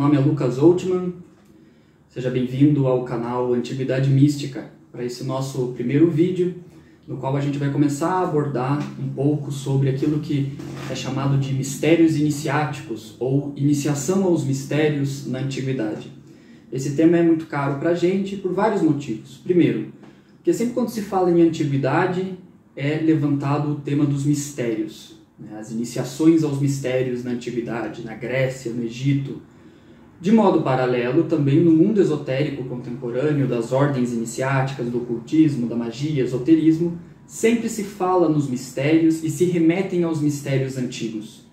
nome é Lucas Oltmann, seja bem-vindo ao canal Antiguidade Mística, para esse nosso primeiro vídeo, no qual a gente vai começar a abordar um pouco sobre aquilo que é chamado de mistérios iniciáticos, ou iniciação aos mistérios na Antiguidade. Esse tema é muito caro para a gente por vários motivos. Primeiro, porque sempre quando se fala em Antiguidade, é levantado o tema dos mistérios, as iniciações aos mistérios na Antiguidade, na Grécia, no Egito. De modo paralelo, também no mundo esotérico contemporâneo, das ordens iniciáticas, do ocultismo, da magia, esoterismo, sempre se fala nos mistérios e se remetem aos mistérios antigos.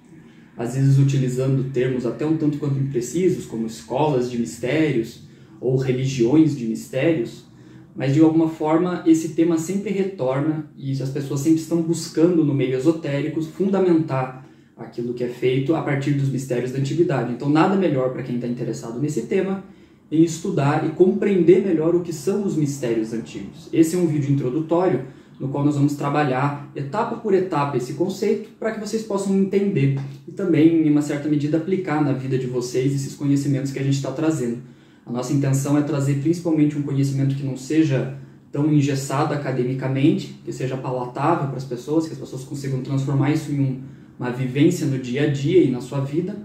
Às vezes utilizando termos até um tanto quanto imprecisos, como escolas de mistérios ou religiões de mistérios, mas de alguma forma esse tema sempre retorna e as pessoas sempre estão buscando no meio esotérico fundamentar aquilo que é feito a partir dos mistérios da antiguidade. Então nada melhor para quem está interessado nesse tema em estudar e compreender melhor o que são os mistérios antigos. Esse é um vídeo introdutório no qual nós vamos trabalhar etapa por etapa esse conceito para que vocês possam entender e também, em uma certa medida, aplicar na vida de vocês esses conhecimentos que a gente está trazendo. A nossa intenção é trazer principalmente um conhecimento que não seja tão engessado academicamente, que seja palatável para as pessoas, que as pessoas consigam transformar isso em uma vivência no dia a dia e na sua vida,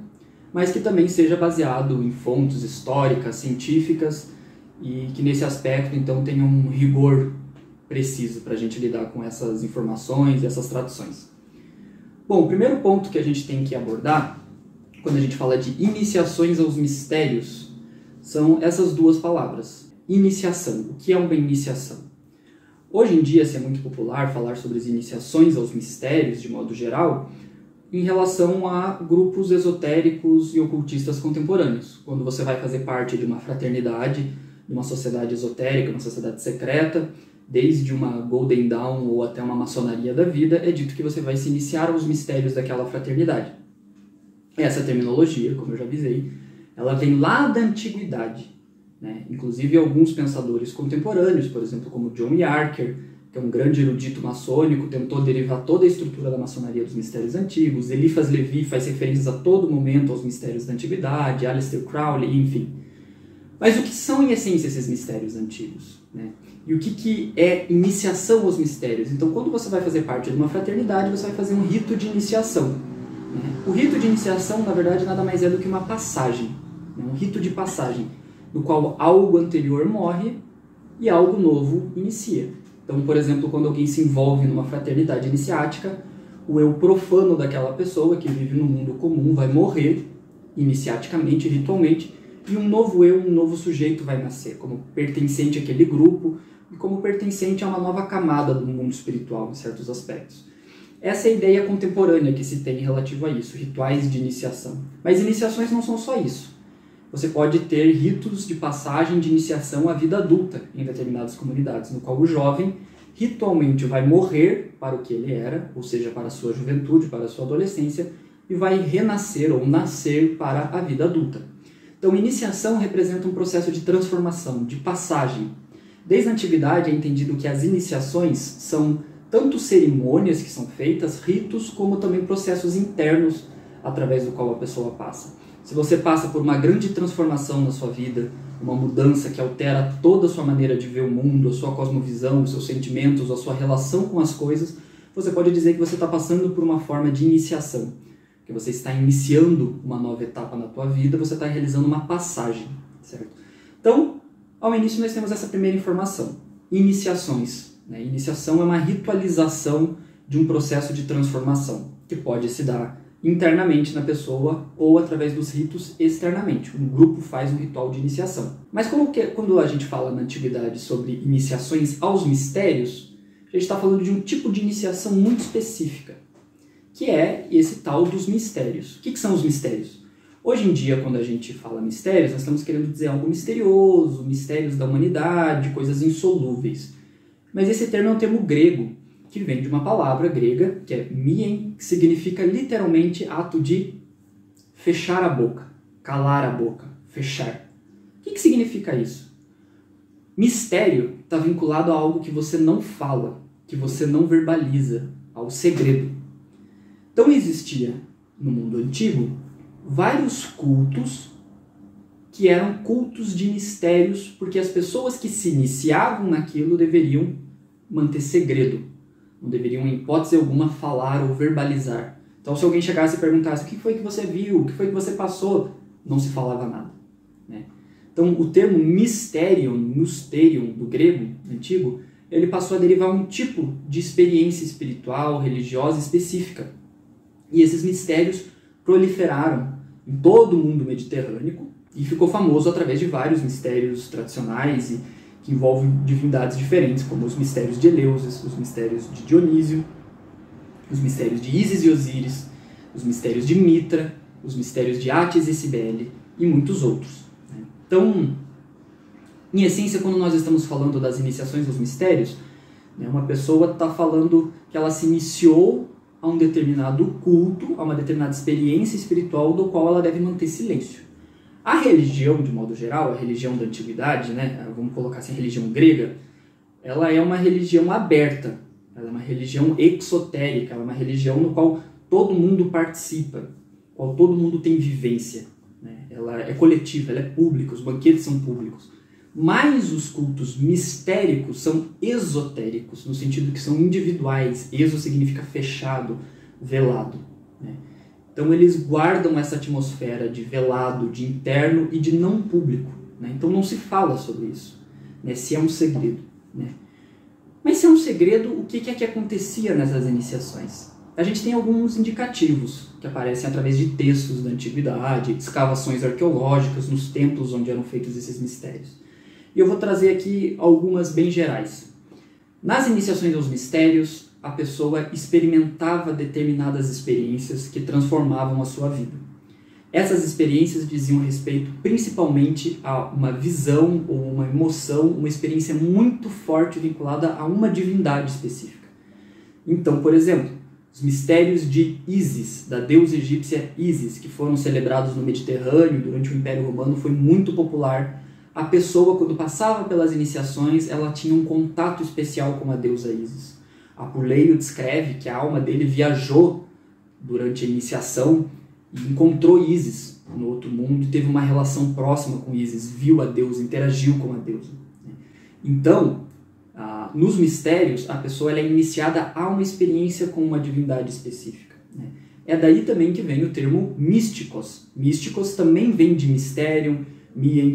mas que também seja baseado em fontes históricas, científicas, e que nesse aspecto então tenha um rigor preciso para a gente lidar com essas informações e essas traduções. Bom, o primeiro ponto que a gente tem que abordar, quando a gente fala de iniciações aos mistérios, são essas duas palavras. Iniciação. O que é uma iniciação? Hoje em dia, é muito popular falar sobre as iniciações aos mistérios, de modo geral, em relação a grupos esotéricos e ocultistas contemporâneos. Quando você vai fazer parte de uma fraternidade, de uma sociedade esotérica, uma sociedade secreta, desde uma Golden Dawn ou até uma maçonaria da vida, é dito que você vai se iniciar aos mistérios daquela fraternidade. Essa terminologia, como eu já avisei, ela vem lá da antiguidade, né? Inclusive alguns pensadores contemporâneos, por exemplo, como John Yarker, que é um grande erudito maçônico, tentou derivar toda a estrutura da maçonaria dos mistérios antigos. Eliphas Levi faz referências a todo momento aos mistérios da antiguidade, Aleister Crowley, enfim. Mas o que são, em essência, esses mistérios antigos, né? E o que é iniciação aos mistérios? Então, quando você vai fazer parte de uma fraternidade, você vai fazer um rito de iniciação, né? O rito de iniciação, na verdade, nada mais é do que uma passagem, né? Um rito de passagem, no qual algo anterior morre e algo novo inicia. Então, por exemplo, quando alguém se envolve numa fraternidade iniciática, o eu profano daquela pessoa que vive no mundo comum vai morrer, iniciaticamente, ritualmente, e um novo eu, um novo sujeito vai nascer, como pertencente àquele grupo e como pertencente a uma nova camada do mundo espiritual, em certos aspectos. Essa é a ideia contemporânea que se tem relativo a isso, rituais de iniciação. Mas iniciações não são só isso. Você pode ter ritos de passagem de iniciação à vida adulta em determinadas comunidades, no qual o jovem ritualmente vai morrer para o que ele era, ou seja, para a sua juventude, para a sua adolescência, e vai renascer ou nascer para a vida adulta. Então, iniciação representa um processo de transformação, de passagem. Desde a antiguidade é entendido que as iniciações são tanto cerimônias que são feitas, ritos, como também processos internos através do qual a pessoa passa. Se você passa por uma grande transformação na sua vida, uma mudança que altera toda a sua maneira de ver o mundo, a sua cosmovisão, os seus sentimentos, a sua relação com as coisas, você pode dizer que você está passando por uma forma de iniciação. Que você está iniciando uma nova etapa na tua vida, você está realizando uma passagem, certo? Então, ao início nós temos essa primeira informação, iniciações, né? Iniciação é uma ritualização de um processo de transformação, que pode se dar internamente na pessoa ou através dos ritos externamente. Um grupo faz um ritual de iniciação. Mas quando a gente fala na antiguidade sobre iniciações aos mistérios, a gente está falando de um tipo de iniciação muito específica, que é esse tal dos mistérios. O que são os mistérios? Hoje em dia, quando a gente fala mistérios, nós estamos querendo dizer algo misterioso, mistérios da humanidade, coisas insolúveis. Mas esse termo é um termo grego, que vem de uma palavra grega, que é mien, que significa literalmente ato de fechar a boca, calar a boca, fechar. O que significa isso? Mistério está vinculado a algo que você não fala, que você não verbaliza, ao segredo. Então existia, no mundo antigo, vários cultos que eram cultos de mistérios, porque as pessoas que se iniciavam naquilo deveriam manter segredo, não deveriam, em hipótese alguma, falar ou verbalizar. Então, se alguém chegasse e perguntasse o que foi que você viu, o que foi que você passou, não se falava nada, né? Então, o termo mysterion do grego antigo, ele passou a derivar um tipo de experiência espiritual, religiosa específica. E esses mistérios proliferaram em todo o mundo mediterrâneo e ficou famoso através de vários mistérios tradicionais e que envolvem divindades diferentes, como os mistérios de Eleusis, os mistérios de Dionísio, os mistérios de Ísis e Osíris, os mistérios de Mitra, os mistérios de Átis e Cibele e muitos outros. Então, em essência, quando nós estamos falando das iniciações dos mistérios, uma pessoa está falando que ela se iniciou a um determinado culto, a uma determinada experiência espiritual do qual ela deve manter silêncio. A religião, de modo geral, a religião da antiguidade, vamos colocar assim, a religião grega, ela é uma religião aberta, ela é uma religião exotérica, ela é uma religião no qual todo mundo participa, no qual todo mundo tem vivência. Ela é coletiva, ela é pública, os banquetes são públicos. Mas os cultos mistéricos são esotéricos, no sentido que são individuais. Exo significa fechado, velado. Então eles guardam essa atmosfera de velado, de interno e de não público. Então não se fala sobre isso, se é um segredo. Mas se é um segredo, o que é que acontecia nessas iniciações? A gente tem alguns indicativos que aparecem através de textos da antiguidade, escavações arqueológicas nos templos onde eram feitos esses mistérios. E eu vou trazer aqui algumas bem gerais. Nas iniciações aos mistérios, a pessoa experimentava determinadas experiências que transformavam a sua vida. Essas experiências diziam respeito principalmente a uma visão ou uma emoção, uma experiência muito forte vinculada a uma divindade específica. Então, por exemplo, os mistérios de Ísis, da deusa egípcia Ísis, que foram celebrados no Mediterrâneo durante o Império Romano, foi muito popular. A pessoa, quando passava pelas iniciações, ela tinha um contato especial com a deusa Ísis. Apuleio descreve que a alma dele viajou durante a iniciação e encontrou Ísis no outro mundo e teve uma relação próxima com Ísis, viu a deusa, interagiu com a deusa. Então, nos mistérios, a pessoa ela é iniciada a uma experiência com uma divindade específica. É daí também que vem o termo místicos. Místicos também vem de mistério,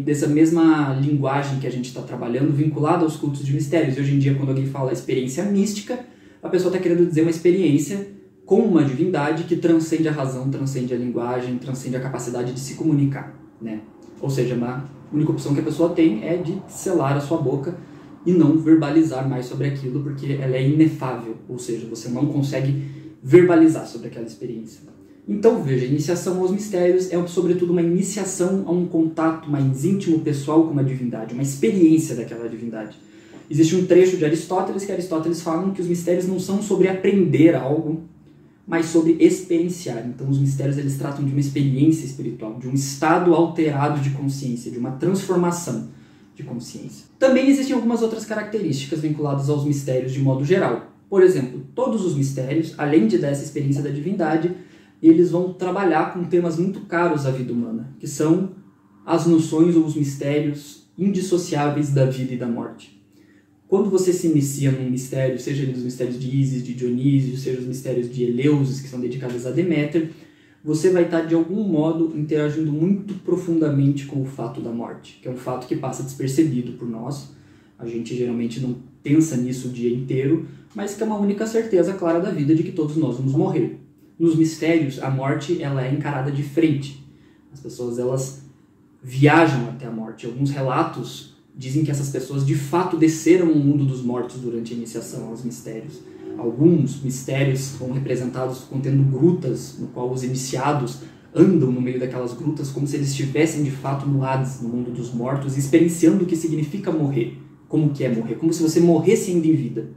dessa mesma linguagem que a gente está trabalhando, vinculada aos cultos de mistérios. Hoje em dia, quando alguém fala experiência mística, a pessoa está querendo dizer uma experiência com uma divindade que transcende a razão, transcende a linguagem, transcende a capacidade de se comunicar. Ou seja, a única opção que a pessoa tem é de selar a sua boca e não verbalizar mais sobre aquilo, porque ela é inefável, ou seja, você não consegue verbalizar sobre aquela experiência. Então, veja, a iniciação aos mistérios é, sobretudo, uma iniciação a um contato mais íntimo, pessoal com uma divindade, uma experiência daquela divindade. Existe um trecho de Aristóteles que Aristóteles fala que os mistérios não são sobre aprender algo, mas sobre experienciar. Então, os mistérios eles tratam de uma experiência espiritual, de um estado alterado de consciência, de uma transformação de consciência. Também existem algumas outras características vinculadas aos mistérios de modo geral. Por exemplo, todos os mistérios, além de dar essa experiência da divindade, eles vão trabalhar com temas muito caros à vida humana, que são as noções ou os mistérios indissociáveis da vida e da morte. Quando você se inicia num mistério, seja eles os mistérios de Ísis, de Dionísio, seja os mistérios de Eleusis, que são dedicados a Deméter, você vai estar, de algum modo, interagindo muito profundamente com o fato da morte, que é um fato que passa despercebido por nós. A gente geralmente não pensa nisso o dia inteiro, mas que é uma única certeza clara da vida de que todos nós vamos morrer. Nos mistérios, a morte ela é encarada de frente. As pessoas elas viajam até a morte. Alguns relatos dizem que essas pessoas de fato desceram ao mundo dos mortos durante a iniciação aos mistérios. Alguns mistérios são representados contendo grutas, no qual os iniciados andam no meio daquelas grutas como se eles estivessem de fato no Hades, no mundo dos mortos, experienciando o que significa morrer. Como que é morrer? Como se você morresse ainda em vida.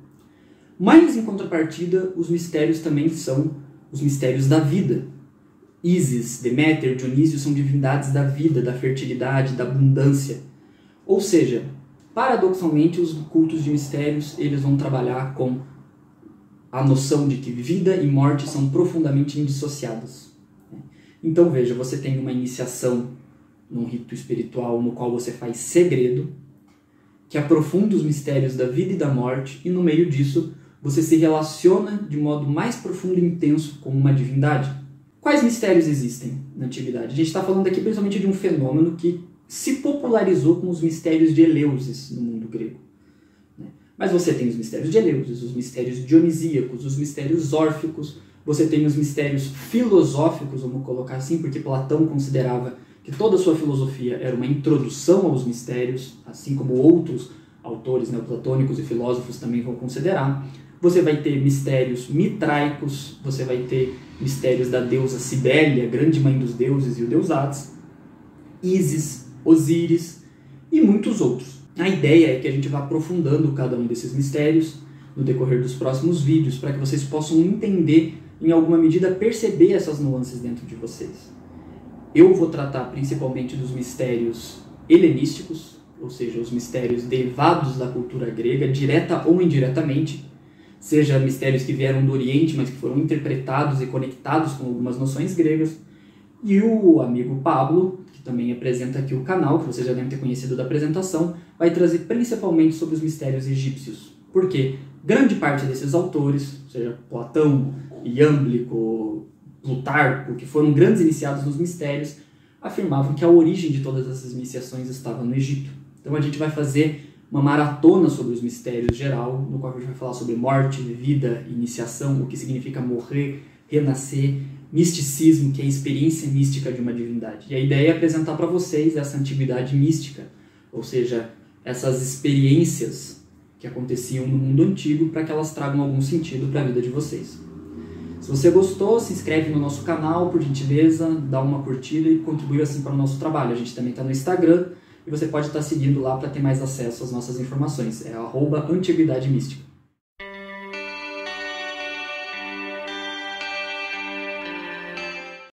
Mas, em contrapartida, os mistérios também são os mistérios da vida. Ísis, Deméter, Dionísio são divindades da vida, da fertilidade, da abundância. Ou seja, paradoxalmente, os cultos de mistérios eles vão trabalhar com a noção de que vida e morte são profundamente indissociadas. Então veja, você tem uma iniciação num rito espiritual no qual você faz segredo, que aprofunda os mistérios da vida e da morte, e no meio disso você se relaciona de modo mais profundo e intenso com uma divindade. Quais mistérios existem na antiguidade? A gente está falando aqui principalmente de um fenômeno que se popularizou com os mistérios de Eleusis no mundo grego. Mas você tem os mistérios de Eleusis, os mistérios dionisíacos, os mistérios órficos, você tem os mistérios filosóficos, vamos colocar assim, porque Platão considerava que toda a sua filosofia era uma introdução aos mistérios, assim como outros autores neoplatônicos e filósofos também vão considerar. Você vai ter mistérios mitraicos, você vai ter mistérios da deusa Cibele, a grande mãe dos deuses e o deus Hades, Ísis, Osíris e muitos outros. A ideia é que a gente vá aprofundando cada um desses mistérios no decorrer dos próximos vídeos, para que vocês possam entender, em alguma medida, perceber essas nuances dentro de vocês. Eu vou tratar principalmente dos mistérios helenísticos, ou seja, os mistérios derivados da cultura grega, direta ou indiretamente, seja mistérios que vieram do Oriente, mas que foram interpretados e conectados com algumas noções gregas. E o amigo Pablo, que também apresenta aqui o canal, que vocês já devem ter conhecido da apresentação, vai trazer principalmente sobre os mistérios egípcios. Porque grande parte desses autores, seja Platão, Iâmblico, Plutarco, que foram grandes iniciados nos mistérios, afirmavam que a origem de todas essas iniciações estava no Egito. Então a gente vai fazer uma maratona sobre os mistérios geral, no qual a gente vai falar sobre morte, vida, iniciação, o que significa morrer, renascer, misticismo, que é a experiência mística de uma divindade. E a ideia é apresentar para vocês essa antiguidade mística, ou seja, essas experiências que aconteciam no mundo antigo, para que elas tragam algum sentido para a vida de vocês. Se você gostou, se inscreve no nosso canal, por gentileza, dá uma curtida e contribui assim para o nosso trabalho. A gente também está no Instagram e você pode estar seguindo lá para ter mais acesso às nossas informações. É @antiguidade mística.